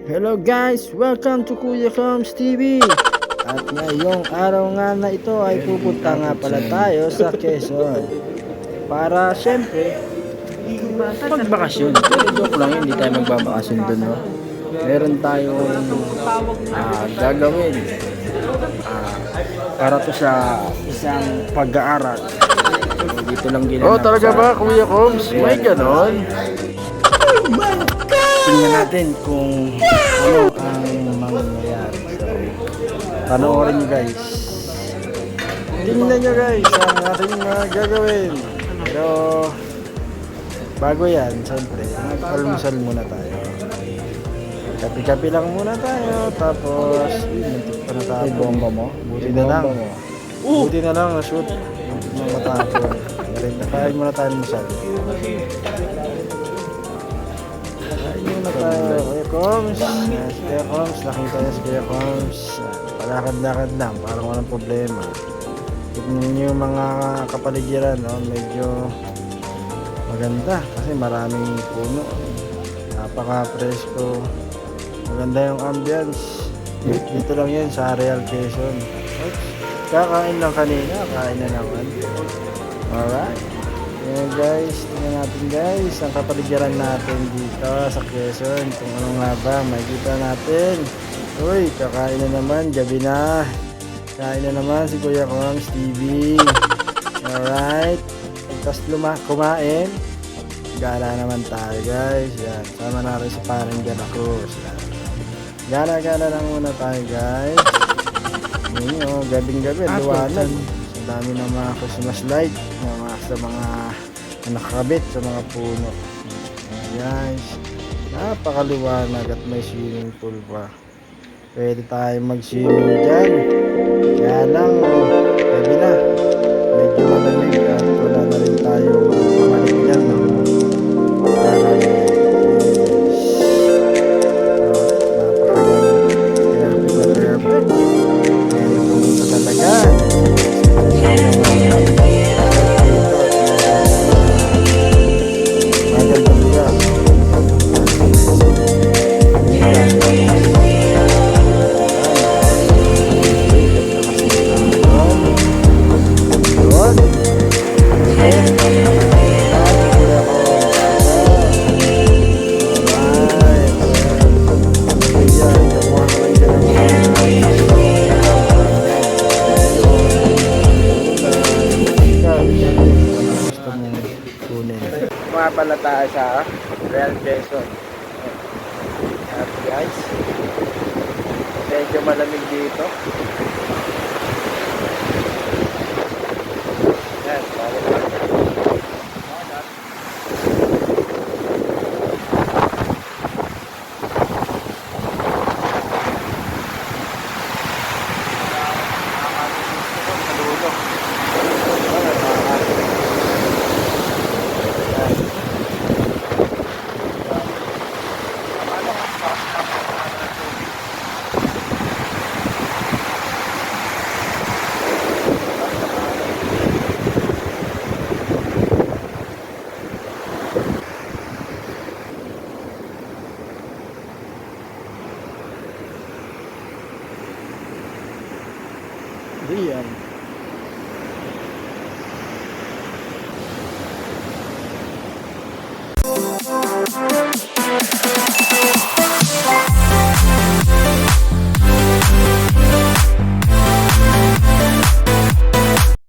Hello guys! Welcome to Kuya Coms TV! At ngayong araw nga na ito ay pupunta nga pala tayo sa Quezon para syempre magbakasyon. Pero joke lang yun, hindi tayo magbabakasyon dun, no? Meron tayong gagawin para to sa isang pag-aaral. So, dito lang ginanap Talaga ba, Kuya Combs? May ganon? Tingnan natin kung ano ang mangyayari. So, panoorin nyo guys. Tingnan nyo guys ang ating gagawin. Pero, bago yan, siyempre, mag-almusal muna tayo. Kapi-kapi lang muna tayo. Tapos, muntik pa na tayo. May bomba mo? Buti na lang. Buti na lang na-shoot. Muntik na tayo. Kain muna tayo almusal. Muna tayo, Kuya Combs. Yes, Kuya Combs. Nakita niya si Kuya Combs. Palakad-lakad lang, parang walang problema. Tignan niyo yung mga kapaligiran, no? Medyo maganda kasi maraming puno. Napaka-presko. Maganda yung ambience. Dito lang yan sa Real Quezon. Kakain lang kanina, kain na naman. Alright. Ayan guys, tingnan natin guys ang kapaligiran natin dito sa Quezon. Kung ano nga ba, makikita natin. Uy, kakain na naman, gabi na. Kain na naman si Kuya Combs TV. Alright. Tapos kumain. Gala naman tayo guys. Yan, sama na rin si parang Jana Cruz. Gala-gala lang muna tayo guys. Yun o, gabing-gabi, liwanag. Sa dami ng mga Christmas light sa mga nakakabit sa mga puno. Guys, napakaliwanag at may swimming pool pa. Pwede tayo mag-swimming dyan. Kaya lang, gabi na. Medyo malamig at wala na rin tayo pamalit dyan. Pala tayo sa Real Quezon. At guys, medyo malamig dito. Yan, bawal lang. Riyan.